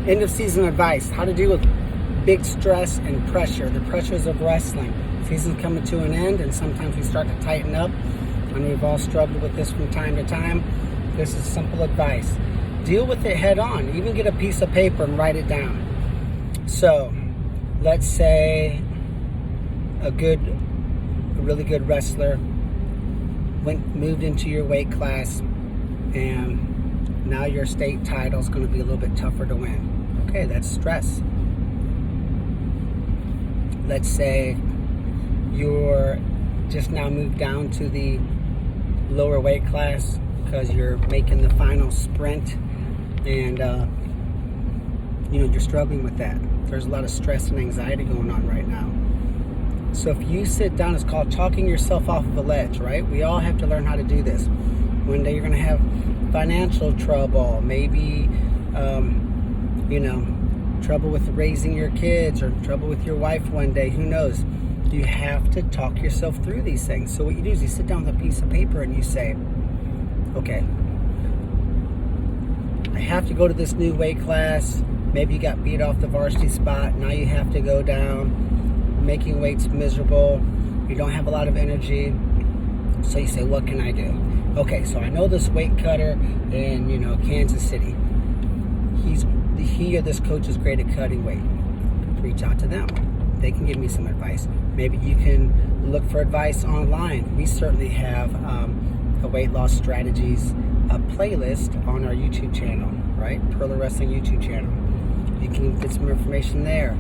End of season advice, how to deal with big stress and pressure, the pressures of wrestling. Season's coming to an end, and sometimes we start to tighten up, and we've all struggled with this from time to time. This is simple advice. Deal with it head on. Even get a piece of paper and write it down. So, let's say a really good wrestler moved into your weight class, and now your state title is going to be a little bit tougher to win. Okay, that's stress. Let's say you're just now moved down to the lower weight class because you're making the final sprint, and you're struggling with that. There's a lot of stress and anxiety going on right now. So if you sit down, it's called talking yourself off of a ledge, right? We all have to learn how to do this. One day you're going to have financial trouble, maybe trouble with raising your kids, or trouble with your wife one day, who knows. You have to talk yourself through these things. So what you do is you sit down with a piece of paper and you say, okay, I have to go to this new weight class. Maybe you got beat off the varsity spot, now you have to go down. Making weights miserable, you don't have a lot of energy, so you say, what can I do? Okay, so I know this weight cutter in Kansas City. He or this coach is great at cutting weight. Reach out to them. They can give me some advice. Maybe you can look for advice online. We certainly have a weight loss strategies playlist on our YouTube channel, right? Purler Wrestling YouTube channel. You can get some information there.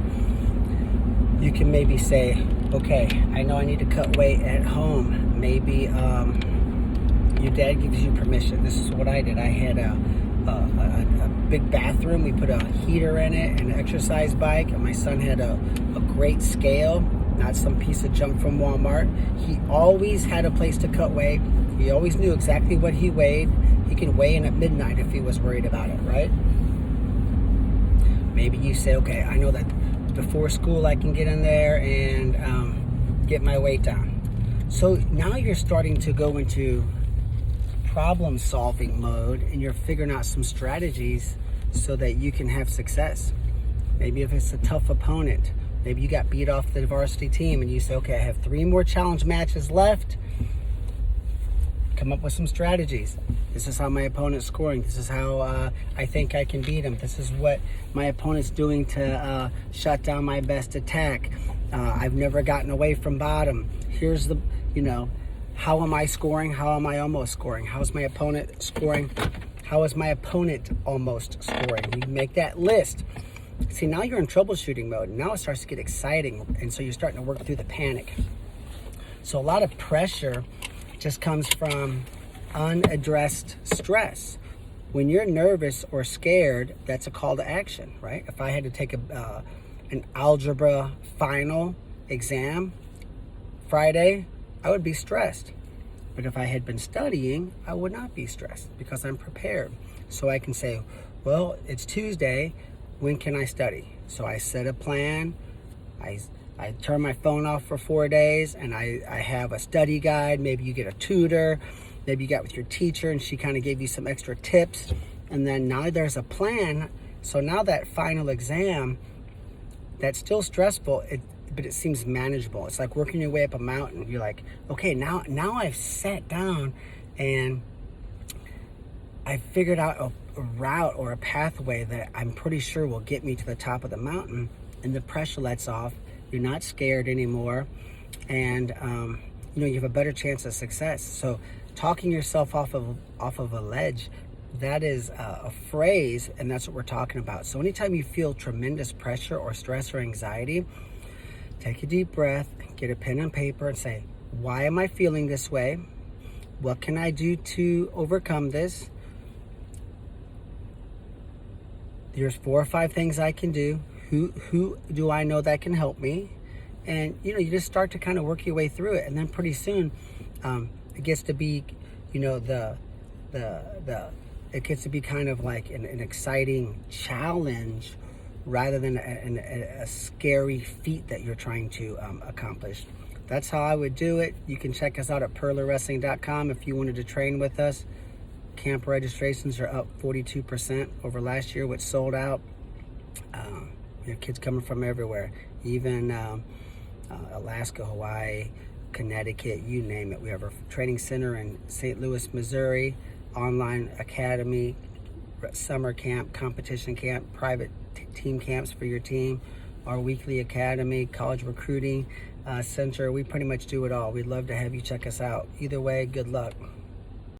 You can maybe say, okay, I know I need to cut weight at home. Maybe your dad gives you permission. This is what I did. I had a big bathroom. We put a heater in it and an exercise bike. And my son had a great scale, not some piece of junk from Walmart. He always had a place to cut weight. He always knew exactly what he weighed. He can weigh in at midnight if he was worried about it, right? Maybe you say, okay, I know that before school I can get in there and get my weight down. So now you're starting to go into problem solving mode, and you're figuring out some strategies so that you can have success. Maybe if it's a tough opponent, maybe you got beat off the varsity team and you say, okay, I have 3 more challenge matches left. Come up with some strategies. This is how my opponent's scoring. This is how I think I can beat him. This is what my opponent's doing to shut down my best attack. I've never gotten away from bottom. Here's the, how am I scoring? How am I almost scoring? How's my opponent scoring? How is my opponent almost scoring? You make that list. See, now you're in troubleshooting mode. Now it starts to get exciting, and so you're starting to work through the panic. So a lot of pressure just comes from unaddressed stress. When you're nervous or scared, that's a call to action, right? If I had to take an algebra final exam Friday, I would be stressed. But if I had been studying, I would not be stressed because I'm prepared. So I can say, well, it's Tuesday, when can I study? So I set a plan, I turn my phone off for 4 days, and I have a study guide. Maybe you get a tutor, maybe you got with your teacher and she kind of gave you some extra tips. And then now there's a plan. So now that final exam, that's still stressful, but it seems manageable. It's like working your way up a mountain. You're like, okay, now I've sat down and I figured out a route or a pathway that I'm pretty sure will get me to the top of the mountain, and the pressure lets off. You're not scared anymore, and you have a better chance of success. So talking yourself off of a ledge, that is a phrase, and that's what we're talking about. So anytime you feel tremendous pressure or stress or anxiety, take a deep breath, get a pen and paper and say, why am I feeling this way? What can I do to overcome this? There's 4 or 5 things I can do. Who do I know that can help me? And you just start to kind of work your way through it, and then pretty soon it gets to be it gets to be kind of like an exciting challenge rather than a scary feat that you're trying to accomplish. That's how I would do it. You can check us out at purlerwrestling.com if you wanted to train with us. Camp registrations are up 42% over last year, which sold out. Kids coming from everywhere, even Alaska, Hawaii, Connecticut, you name it. We have a training center in St. Louis, Missouri, online academy, summer camp, competition camp, private team camps for your team, our weekly academy, college recruiting center. We pretty much do it all. We'd love to have you check us out. Either way, good luck.